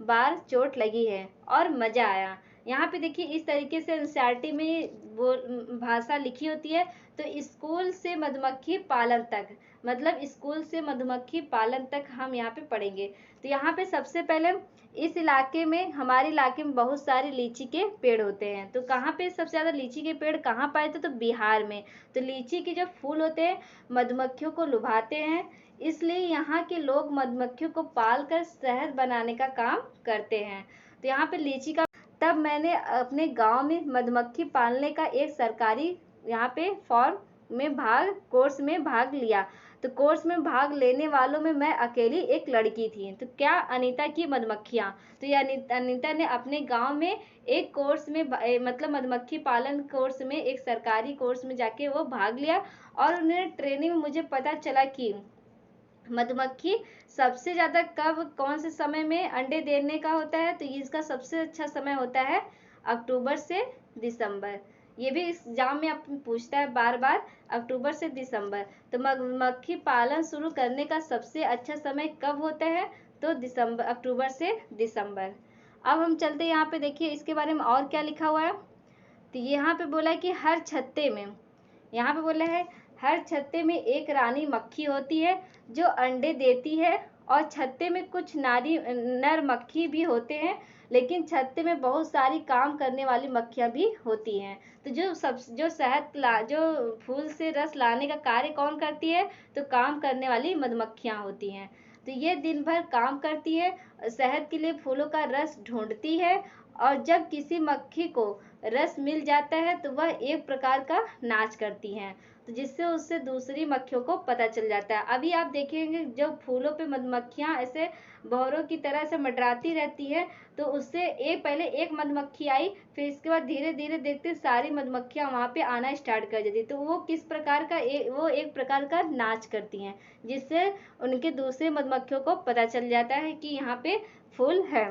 A: बार चोट लगी है और मजा आया। यहाँ पे देखिए इस तरीके से एनसीईआरटी में वो भाषा लिखी होती है। तो स्कूल से मधुमक्खी पालन तक, मतलब स्कूल से मधुमक्खी पालन तक हम यहाँ पे पढ़ेंगे। तो यहाँ पे सबसे पहले इस इलाके में, हमारे इलाके में बहुत सारे लीची के पेड़ होते हैं। तो कहाँ पे सबसे ज़्यादा लीची के पेड़ कहाँ पाए थे? तो बिहार में। तो लीची के जो फूल होते हैं मधुमक्खियों को लुभाते हैं, इसलिए यहाँ के लोग मधुमक्खियों को पाल कर शहद बनाने का काम करते हैं। तो यहाँ पे लीची का, तब मैंने अपने गांव में मधुमक्खी पालने का एक सरकारी यहाँ पे कोर्स में भाग लिया। तो कोर्स में भाग लेने वालों में मैं अकेली एक लड़की थी। तो क्या अनीता की मधुमक्खियाँ, तो ये अनीता ने अपने गांव में एक कोर्स में मतलब मधुमक्खी पालन कोर्स में, एक सरकारी कोर्स में जाके वो भाग लिया। और उन्हें ट्रेनिंग में मुझे पता चला कि मधुमक्खी सबसे ज़्यादा कब, कौन से समय में अंडे देने का होता है? तो इसका सबसे अच्छा समय होता है अक्टूबर से दिसंबर। ये भी इस एग्जाम में आपको पूछता है बार बार, अक्टूबर से दिसंबर। तो मधुमक्खी पालन शुरू करने का सबसे अच्छा समय कब होता है? तो दिसंबर, अक्टूबर से दिसंबर। अब हम चलते हैं यहाँ पे, देखिए इसके बारे में और क्या लिखा हुआ है। तो यहाँ पे बोला है कि हर छत्ते में, यहाँ पे बोला है हर छत्ते में एक रानी मक्खी होती है जो अंडे देती है, और छत्ते में कुछ नर मक्खी भी होते हैं, लेकिन छत्ते में बहुत सारी काम करने वाली मक्खियाँ भी होती हैं। तो जो फूल से रस लाने का कार्य कौन करती है? तो काम करने वाली मधुमक्खियाँ होती हैं। तो ये दिन भर काम करती है, शहद के लिए फूलों का रस ढूंढती है, और जब किसी मक्खी को रस मिल जाता है तो वह एक प्रकार का नाच करती हैं, तो जिससे उससे दूसरी मक्खियों को पता चल जाता है। अभी आप देखेंगे जब फूलों पे मधुमक्खियाँ ऐसे भौरों की तरह से मंडराती रहती है, तो उससे पहले एक मधुमक्खी आई, फिर इसके बाद धीरे धीरे देखते सारी मधुमक्खियाँ वहाँ पे आना स्टार्ट कर देती। तो वो किस प्रकार का वो एक प्रकार का नाच करती हैं, जिससे उनके दूसरे मधुमक्खियों को पता चल जाता है कि यहाँ पे फूल है।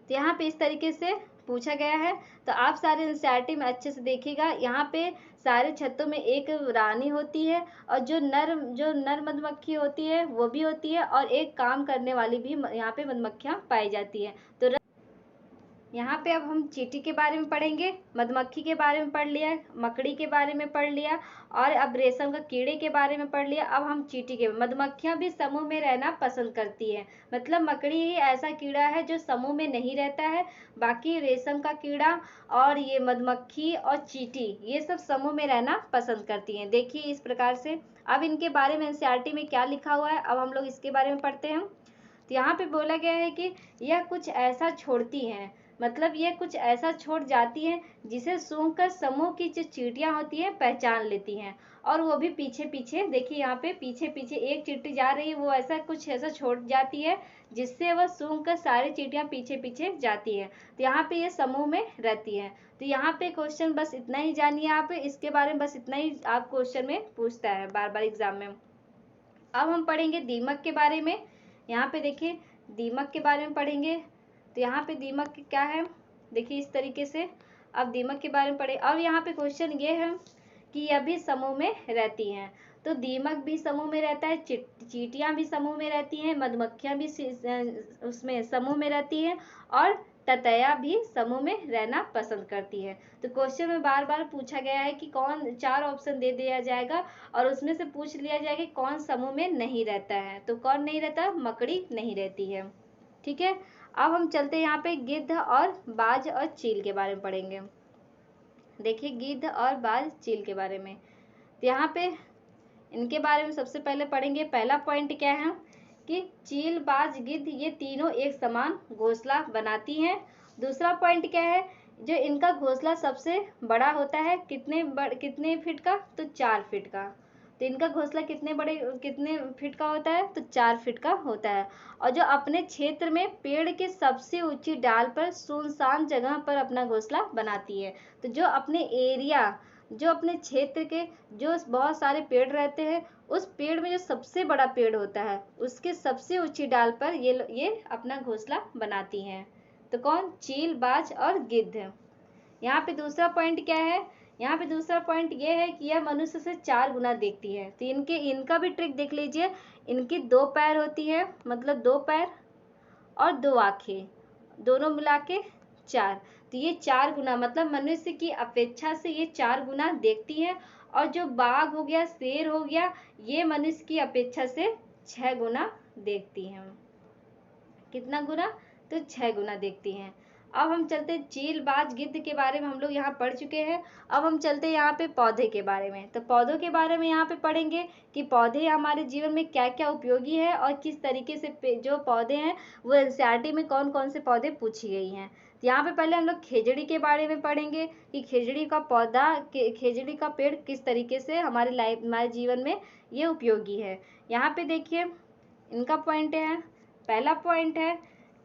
A: तो यहाँ पे इस तरीके से पूछा गया है। तो आप सारे एनसीईआरटी में अच्छे से देखिएगा। यहाँ पे सारे छत्तों में एक रानी होती है, और जो नर मधुमक्खी होती है वो भी होती है, और एक काम करने वाली भी यहाँ पे मधुमक्खियाँ पाई जाती है। तो यहाँ पे अब हम चींटी के बारे में पढ़ेंगे, मधुमक्खी के बारे में पढ़ लिया, मकड़ी के बारे में पढ़ लिया, और अब रेशम का कीड़े के बारे में पढ़ लिया। अब हम चींटी के, मधुमक्खियाँ भी समूह में रहना पसंद करती है, मतलब मकड़ी ही ऐसा कीड़ा है जो समूह में नहीं रहता है। बाकी रेशम का कीड़ा और ये मधुमक्खी और चींटी ये सब समूह में रहना पसंद करती हैं। देखिए इस प्रकार से। अब इनके बारे में एनसीईआरटी में क्या लिखा हुआ है, अब हम लोग इसके बारे में पढ़ते हैं। तो यहाँ पे बोला गया है कि यह कुछ ऐसा छोड़ती हैं, मतलब ये कुछ ऐसा छोड़ जाती हैं जिसे सूंघकर समूह की जो चींटियां होती हैं पहचान लेती हैं, और वो भी पीछे पीछे। देखिए यहाँ पे पीछे पीछे एक चींटी जा रही है, वो ऐसा कुछ ऐसा छोड़ जाती है जिससे वह सूंघकर सारी चींटियां पीछे पीछे जाती हैं। तो यहाँ पे ये समूह में रहती हैं। तो यहाँ पे क्वेश्चन बस इतना ही जानिए आप, इसके बारे में बस इतना ही आप क्वेश्चन में पूछता है बार बार एग्जाम में। अब हम पढ़ेंगे दीमक के बारे में। यहाँ पे देखिए दीमक के बारे में पढ़ेंगे। तो यहाँ पे दीमक क्या है, देखिए इस तरीके से। अब दीमक के बारे में पढ़े। अब यहाँ पे क्वेश्चन ये है कि यह भी समूह में रहती हैं। तो दीमक भी समूह में रहता है, चींटियां भी समूह में रहती हैं, मधुमक्खियां भी उसमें समूह में रहती हैं, और ततैया भी समूह में रहना पसंद करती है। तो क्वेश्चन में बार बार पूछा गया है कि कौन, 4 ऑप्शन दे दिया जाएगा, और उसमें से पूछ लिया जाएगा कि कौन समूह में नहीं रहता है। तो कौन नहीं रहता? मकड़ी नहीं रहती है। ठीक है। अब हम चलते हैं यहाँ पे गिद्ध और बाज और चील के बारे में पढ़ेंगे। देखिए गिद्ध और बाज चील के बारे में। तो यहाँ पे इनके बारे में सबसे पहले पढ़ेंगे। पहला पॉइंट क्या है कि चील, बाज, गिद्ध ये तीनों एक समान घोंसला बनाती हैं। दूसरा पॉइंट क्या है, जो इनका घोंसला सबसे बड़ा होता है, कितने फीट का? तो 4 फीट का। तो इनका घोंसला कितने फीट का होता है? तो 4 फीट का होता है। और जो अपने क्षेत्र में पेड़ के सबसे ऊंची डाल पर सुनसान जगह पर अपना घोंसला बनाती है। तो जो अपने क्षेत्र के जो बहुत सारे पेड़ रहते हैं, उस पेड़ में जो सबसे बड़ा पेड़ होता है उसके सबसे ऊंची डाल पर ये अपना घोंसला बनाती हैं। तो कौन? चील, बाज और गिद्ध। यहाँ पे दूसरा पॉइंट क्या है, यहाँ पे दूसरा पॉइंट ये है कि यह मनुष्य से 4 गुना देखती है। तो इनका भी ट्रिक देख लीजिए। इनकी 2 पैर होती है, मतलब 2 पैर और 2 आंखें, दोनों मिला के 4। तो ये 4 गुना, मतलब मनुष्य की अपेक्षा से ये 4 गुना देखती हैं। और जो बाघ हो गया, शेर हो गया, ये मनुष्य की अपेक्षा से 6 गुना देखती हैं। कितना गुना? तो 6 गुना देखती हैं। अब हम चलते चील, बाज, गिद्ध के बारे में हम लोग यहाँ पढ़ चुके हैं। अब हम चलते यहाँ पे पौधे के बारे में। तो पौधों के बारे में यहाँ पे पढ़ेंगे कि पौधे हमारे जीवन में क्या क्या उपयोगी है और किस तरीके से जो पौधे हैं वो एनसीईआरटी में कौन कौन से पौधे पूछी गई हैं। तो यहाँ पे पहले हम लोग खेजड़ी के बारे में पढ़ेंगे कि खेजड़ी का पौधा, खेजड़ी का पेड़ किस तरीके से हमारे जीवन में ये उपयोगी है। यहाँ पे देखिए इनका पॉइंट है। पहला पॉइंट है,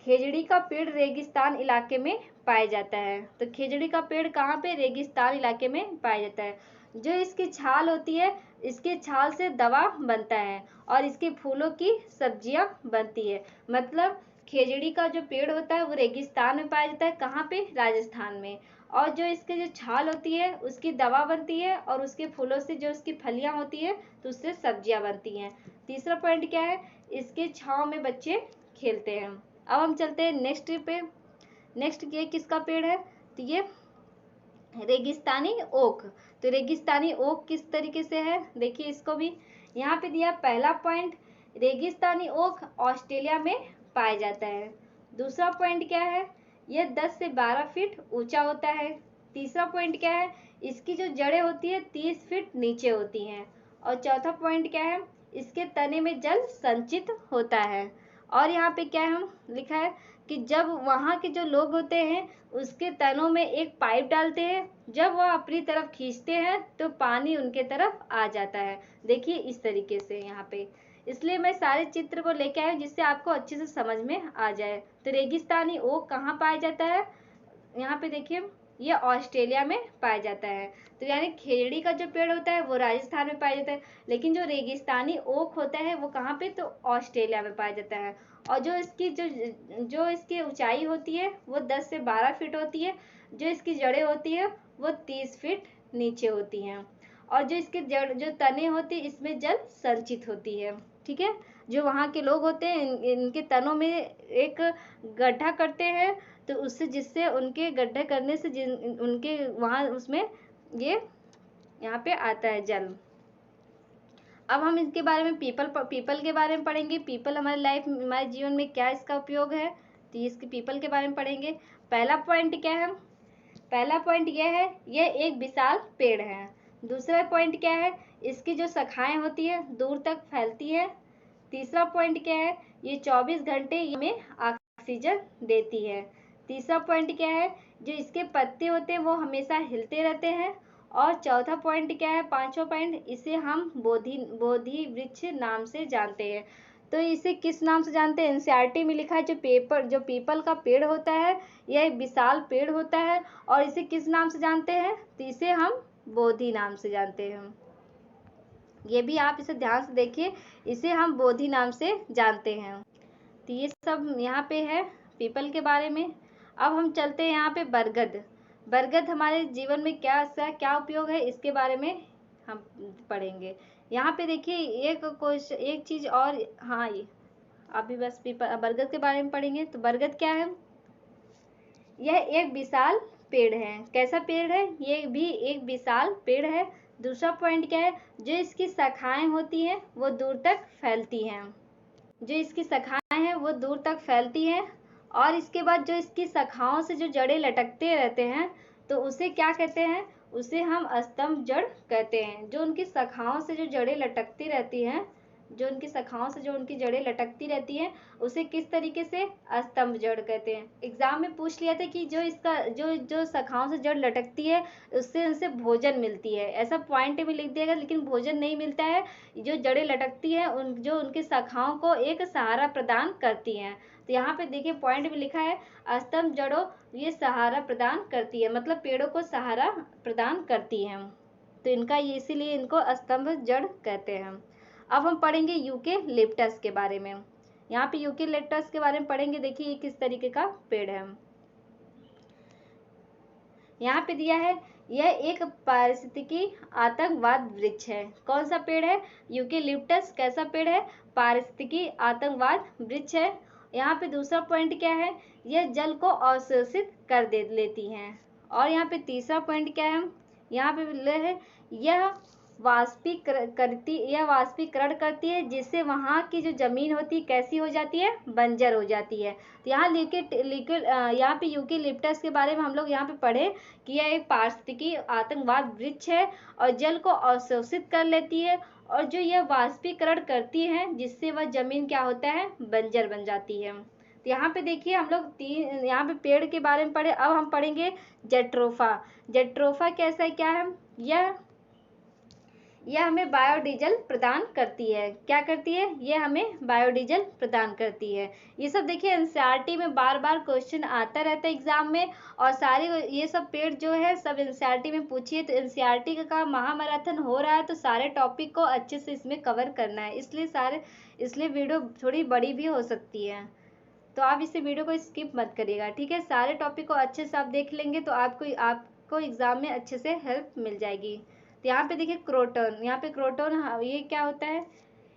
A: खेजड़ी का पेड़ रेगिस्तान इलाके में पाया जाता है। तो खेजड़ी का पेड़ कहाँ पे? रेगिस्तान इलाके में पाया जाता है। जो इसकी छाल होती है, इसके छाल से दवा बनता है और इसके फूलों की सब्जियां बनती है। मतलब खेजड़ी का जो पेड़ होता है वो रेगिस्तान में पाया जाता है। कहाँ पे? राजस्थान में। और जो इसके जो छाल होती है उसकी दवा बनती है और उसके फूलों से जो उसकी फलियां होती है तो उससे सब्जियां बनती हैं। तीसरा पॉइंट क्या है? इसके छांव में बच्चे खेलते हैं। अब हम चलते हैं नेक्स्ट पे। नेक्स्ट ये किसका पेड़ है? तो ये रेगिस्तानी ओक। तो रेगिस्तानी ओक किस तरीके से है देखिए, इसको भी यहाँ पे दिया। पहला पॉइंट, रेगिस्तानी ओक ऑस्ट्रेलिया में पाया जाता है। दूसरा पॉइंट क्या है? यह 10 से 12 फीट ऊंचा होता है। तीसरा पॉइंट क्या है? इसकी जो जड़ें होती है 30 फीट नीचे होती हैं। और चौथा पॉइंट क्या है? इसके तने में जल संचित होता है। और यहाँ पे क्या है लिखा है कि जब वहाँ के जो लोग होते हैं उसके तनों में एक पाइप डालते हैं, जब वह अपनी तरफ खींचते हैं तो पानी उनके तरफ आ जाता है। देखिए इस तरीके से यहाँ पे, इसलिए मैं सारे चित्र को लेके आया जिससे आपको अच्छे से समझ में आ जाए। तो रेगिस्तानी ओक कहाँ पाया जाता है? यहाँ पे देखिए ये ऑस्ट्रेलिया में पाया जाता है। तो यानी खेजड़ी का जो पेड़ होता है वो राजस्थान में पाया जाता है, लेकिन जो रेगिस्तानी ओक होता है वो कहाँ पे? तो ऑस्ट्रेलिया में पाया जाता है। और जो इसकी ऊंचाई होती है वो 10 से 12 फीट होती है। जो इसकी जड़ें होती है वो 30 फीट नीचे होती हैं। और जो इसके जड़ जो तने होती है इसमें जल संचित होती है। ठीक है, जो वहाँ के लोग होते हैं इनके तनों में एक गड्ढा करते हैं, तो उससे जिससे उनके गड्ढे करने से उनके वहाँ उसमें ये यहाँ पे आता है जल। अब हम इसके बारे में पीपल के बारे में पढ़ेंगे। पीपल हमारे जीवन में क्या इसका उपयोग है, तो इसके पीपल के बारे में पढ़ेंगे। पहला पॉइंट क्या है? पहला पॉइंट यह है, यह एक विशाल पेड़ है। दूसरा पॉइंट क्या है? इसकी जो शाखाएं होती है दूर तक फैलती है। तीसरा पॉइंट क्या है? ये 24 घंटे हमें ऑक्सीजन देती है। तीसरा पॉइंट क्या है? जो इसके पत्ते होते हैं वो हमेशा हिलते रहते हैं। और चौथा पॉइंट क्या है? पांचवा पॉइंट, इसे हम बोधि वृक्ष नाम से जानते हैं। तो इसे किस नाम से जानते हैं? एनसीईआरटी में लिखा है जो पीपल का पेड़ होता है यह एक विशाल पेड़ होता है। और इसे किस नाम से जानते हैं? तो इसे हम बोधि नाम से जानते हैं। ये भी आप इसे ध्यान से देखिए, इसे हम बोधि नाम से जानते हैं। तो ये सब यहाँ पे है पीपल के बारे में। अब हम चलते हैं यहाँ पे बरगद। बरगद हमारे जीवन में क्या उपयोग है इसके बारे में हम पढ़ेंगे। यहाँ पे देखिए एक चीज और, हाँ ये अभी बस बरगद के बारे में पढ़ेंगे। तो बरगद क्या है? यह एक विशाल पेड़ है। कैसा पेड़ है? ये भी एक विशाल पेड़ है। दूसरा पॉइंट क्या है? जो इसकी शाखाएं होती हैं वो दूर तक फैलती हैं। जो इसकी शाखाएं हैं वो दूर तक फैलती हैं। और इसके बाद जो इसकी शाखाओं से जो जड़ें लटकते रहते हैं तो उसे क्या कहते हैं? उसे हम स्तंभ जड़ कहते हैं। जो उनकी शाखाओं से जो जड़ें लटकती रहती हैं, जो उनकी शाखाओं से जो उनकी जड़ें लटकती रहती हैं उसे किस तरीके से? स्तंभ जड़ कहते हैं। एग्जाम में पूछ लिया था कि जो शाखाओं से जड़ लटकती है उससे उनसे भोजन मिलती है, ऐसा पॉइंट में लिख दिएगा, लेकिन भोजन नहीं मिलता है। जो जड़ें लटकती है जो उनकी शाखाओं को एक सहारा प्रदान करती हैं। तो यहाँ पे देखिए पॉइंट में लिखा है स्तंभ जड़ों ये सहारा प्रदान करती है, मतलब पेड़ों को सहारा प्रदान करती हैं। तो इनका ये इसीलिए इनको स्तंभ जड़ कहते हैं। अब हम पढ़ेंगे यूकेलिप्टस के बारे में। यहाँ पे यूकेलिप्टस के बारे में पढ़ेंगे। देखिए ये किस तरीके का पेड़ है। यहाँ पे दिया है यह एक पारिस्थितिकी आतंकवाद वृक्ष है। कौन सा पेड़ है? यूकेलिप्टस कैसा पेड़ है? पारिस्थितिकी आतंकवाद वृक्ष है। यहाँ पे दूसरा पॉइंट क्या है, यह जल को अवशोषित कर दे लेती हैं। और यहाँ पे तीसरा पॉइंट क्या है, यहाँ पे है यह वाष्पीकरण करती है, जिससे वहाँ की जो जमीन होती है कैसी हो जाती है, बंजर हो जाती है। तो यहाँ यहाँ पे यूकेलिप्टस के बारे में हम लोग यहाँ पे पढ़े कि यह एक पारिस्थितिकी आतंकवाद वृक्ष है और जल को अवशोषित कर लेती है, और जो यह वाष्पीकरण करती है जिससे वह जमीन क्या होता है, बंजर बन जाती है। तो यहाँ पे देखिए हम लोग यहाँ पे पेड़ के बारे में पढ़े। अब हम पढ़ेंगे जेट्रोफा। जेट्रोफा कैसा क्या है, यह हमें बायोडीजल प्रदान करती है। क्या करती है, यह हमें बायोडीजल प्रदान करती है। ये सब देखिए एनसीईआरटी में बार बार क्वेश्चन आता रहता है एग्जाम में, और सारे ये सब पेड़ जो है सब एनसीईआरटी में पूछिए। तो एनसीईआरटी का महामैराथन हो रहा है तो सारे टॉपिक को अच्छे से इसमें कवर करना है, इसलिए वीडियो थोड़ी बड़ी भी हो सकती है। तो आप इस वीडियो को स्किप मत करिएगा, ठीक है। सारे टॉपिक को अच्छे से आप देख लेंगे तो आपको एग्जाम में अच्छे से हेल्प मिल जाएगी। तो यहाँ पे देखिए क्रोटन, यहाँ पे क्रोटन ये क्या होता है,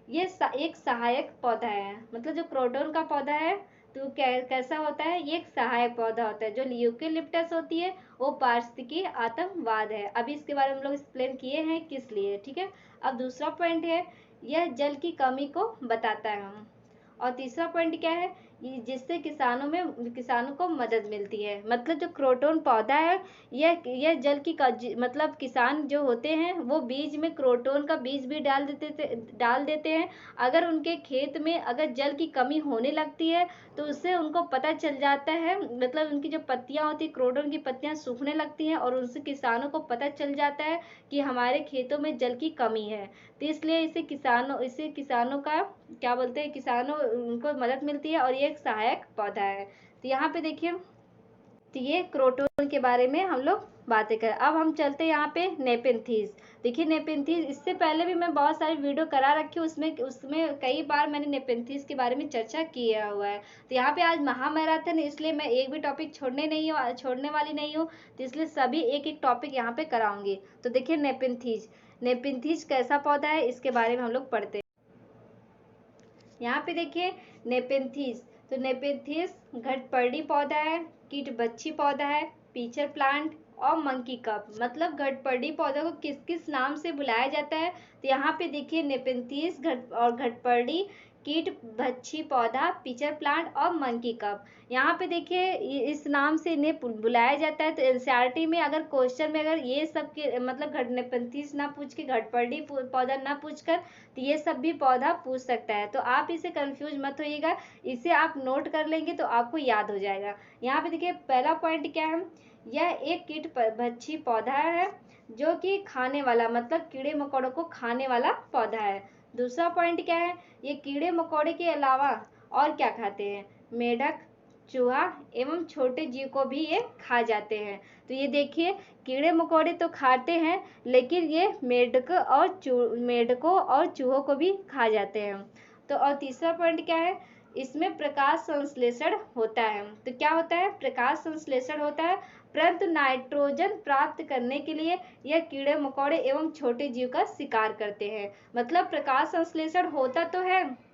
A: ये एक सहायक पौधा है। मतलब जो क्रोटन का पौधा है तो कैसा होता है, ये एक सहायक पौधा होता है। जो यूकेलिप्टस होती है वो पारिस्थितिकी आतंकवाद है। अभी इसके बारे में हम लोग एक्सप्लेन किए हैं किस लिए, ठीक है। अब दूसरा पॉइंट है, यह जल की कमी को बताता है। और तीसरा पॉइंट क्या है, जिससे किसानों को मदद मिलती है। मतलब जो क्रोटन पौधा है यह जल की मतलब किसान जो होते हैं वो बीज में क्रोटन का बीज भी डाल देते हैं। अगर उनके खेत में अगर जल की कमी होने लगती है तो उससे उनको पता चल जाता है, मतलब उनकी जो पत्तियां होती है, क्रोटन की पत्तियां सूखने लगती हैं और उनसे किसानों को पता चल जाता है कि हमारे खेतों में जल की कमी है। तो इसलिए इससे किसानों का क्या बोलते हैं, किसानों उनको मदद मिलती है और ये एक सहायक पौधा है। तो यहाँ पे देखिए, तो ये क्रोटन के बारे में हम लोग बातें करें। अब हम चलते हैं यहाँ पे नेपेंथीज। देखिए नेपेंथीज, इससे पहले भी मैं बहुत सारी वीडियो करा रखी हूँ, उसमें कई बार मैंने नेपेंथीज के बारे में चर्चा किया हुआ है। तो यहाँ पे आज महामैराथन, इसलिए मैं एक भी टॉपिक छोड़ने वाली नहीं हूँ। तो इसलिए सभी एक एक टॉपिक यहाँ पे कराऊंगी। तो देखिए नेपेंथीज, नेपेंथीज कैसा पौधा है इसके बारे में हम लोग पढ़ते हैं। यहाँ पे देखिए नेपेंथीज, तो नेपेंथीज घटपर्णी पौधा है, कीटबच्ची पौधा है, पीचर प्लांट और मंकी कप। मतलब घटपर्णी पौधा को किस किस नाम से बुलाया जाता है, तो यहाँ पे देखिए नेपेंथीज घटपर्णी, कीट भच्छी पौधा, पीचर प्लांट और मंकी कप। यहाँ पे देखिए इस नाम से इन्हें बुलाया जाता है। तो एनसीईआरटी में अगर क्वेश्चन में अगर ये सब के मतलब नेपेंथीज ना पूछ के, घटपर्णी पौधा ना पूछ कर, तो ये सब भी पौधा पूछ सकता है। तो आप इसे कंफ्यूज मत होइएगा, इसे आप नोट कर लेंगे तो आपको याद हो जाएगा। यहाँ पे देखिए पहला पॉइंट क्या है, यह एक कीट भक्षी पौधा है जो कि खाने वाला, मतलब कीड़े मकोड़ों को खाने वाला पौधा है। दूसरा पॉइंट क्या है, ये कीड़े मकोड़े के अलावा और क्या खाते हैं, मेढक, चूहा एवं छोटे जीव को भी ये खा जाते हैं। तो ये देखिए कीड़े मकोड़े तो खाते हैं, लेकिन ये मेढकों और चूहों को भी खा जाते हैं। तो और तीसरा पॉइंट क्या है, इसमें प्रकाश संश्लेषण होता है। तो क्या होता है, प्रकाश संश्लेषण होता है, परंतु नाइट्रोजन प्राप्त करने के लिए यह कीड़े मकोड़े एवं छोटे जीव का शिकार करते हैं। मतलब प्रकाश संश्लेषण होता तो है,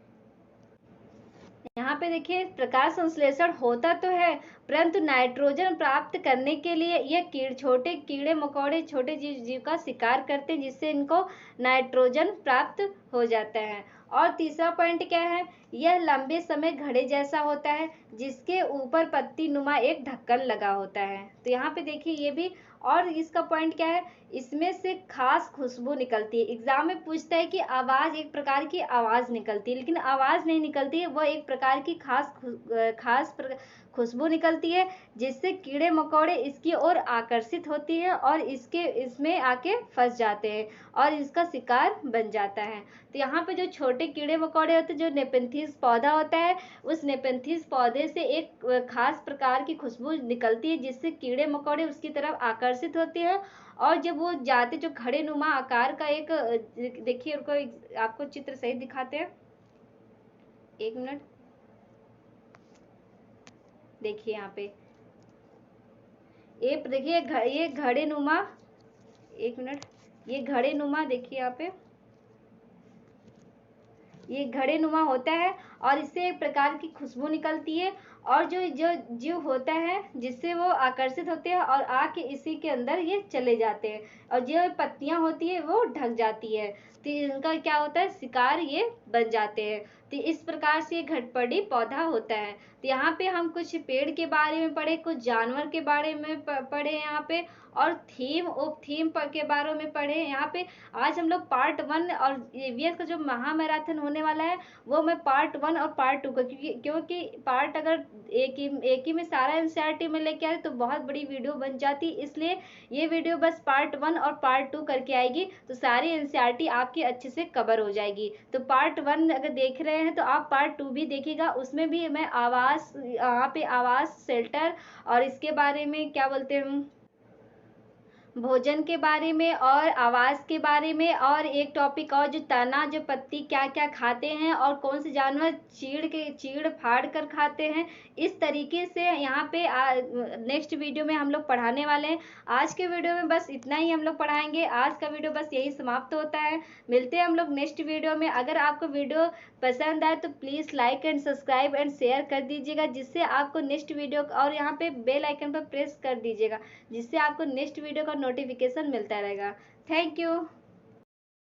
A: यहाँ पे देखिए प्रकाश संश्लेषण होता तो है, परंतु नाइट्रोजन प्राप्त करने के लिए यह छोटे कीड़े मकोड़े छोटे जीव का शिकार करते हैं, जिससे इनको नाइट्रोजन प्राप्त हो जाता है। और तीसरा पॉइंट क्या है, यह लंबे समय घड़े जैसा होता है जिसके ऊपर पत्ती नुमा एक ढक्कन लगा होता है। तो यहाँ पे देखिए ये भी, और इसका पॉइंट क्या है, इसमें से खास खुशबू निकलती है। एग्जाम में पूछता है कि आवाज, एक प्रकार की आवाज निकलती है, लेकिन आवाज नहीं निकलती है, वह एक प्रकार की खास खुशबू निकलती है, जिससे कीड़े मकोड़े इसकी ओर आकर्षित होती है और इसमें आके फंस जाते हैं और इसका शिकार बन जाता है। तो यहाँ पे जो छोटे कीड़े मकोड़े होते हैं, जो नेपेंथीज पौधा होता है, उस नेपेंथीज पौधे से एक खास प्रकार की खुशबू निकलती है, जिससे कीड़े मकोड़े उसकी तरफ आकर्षित होते हैं। और जब वो जाते, जो घड़े नुमा आकार का एक, देखिए उनको आपको चित्र सही दिखाते हैं, एक मिनट देखिए यहाँ पे देखिए ये घड़े नुमा, एक मिनट, ये घड़े नुमा देखिए यहाँ पे, ये घड़े नुमा होता है और इससे एक प्रकार की खुशबू निकलती है और जो जो जीव होता है जिससे वो आकर्षित होते हैं और आके इसी के अंदर ये चले जाते हैं और जो पत्तियां होती है वो ढक जाती है, तो इनका क्या होता है, शिकार ये बन जाते हैं। तो इस प्रकार से ये घटपड़ी पौधा होता है। तो यहाँ पे हम कुछ पेड़ के बारे में पढ़े, कुछ जानवर के बारे में पढ़े यहाँ पे, और थीम उप थीम के बारे में पढ़े यहाँ पे। आज हम लोग पार्ट 1 और ईवीएस का जो महामैराथन होने वाला है वो मैं पार्ट 1 और पार्ट 2 का, क्योंकि पार्ट अगर एक ही में सारा एनसीईआरटी में लेके आए तो बहुत बड़ी वीडियो बन जाती, इसलिए ये वीडियो बस पार्ट 1 और पार्ट 2 करके आएगी तो सारी एनसीईआरटी आपकी अच्छे से कवर हो जाएगी। तो पार्ट 1 अगर देख रहे हैं तो आप पार्ट 2 भी देखिएगा, उसमें भी मैं आवास, यहाँ पे आवास शेल्टर और इसके बारे में क्या बोलते हैं, भोजन के बारे में और आवास के बारे में, और एक टॉपिक और जो तना जो पत्ती क्या क्या खाते हैं और कौन से जानवर चीड़ फाड़ कर खाते हैं, इस तरीके से यहाँ पे नेक्स्ट वीडियो में हम लोग पढ़ाने वाले हैं। आज के वीडियो में बस इतना ही हम लोग पढ़ाएंगे, आज का वीडियो बस यही समाप्त होता है। मिलते हैं हम लोग नेक्स्ट वीडियो में। अगर आपको वीडियो पसंद आए तो please like and subscribe and share कर दीजिएगा, जिससे आपको नेक्स्ट वीडियो, और यहाँ पे बेल आइकन पर प्रेस कर दीजिएगा जिससे आपको नेक्स्ट वीडियो का नोटिफिकेशन मिलता रहेगा। Thank you.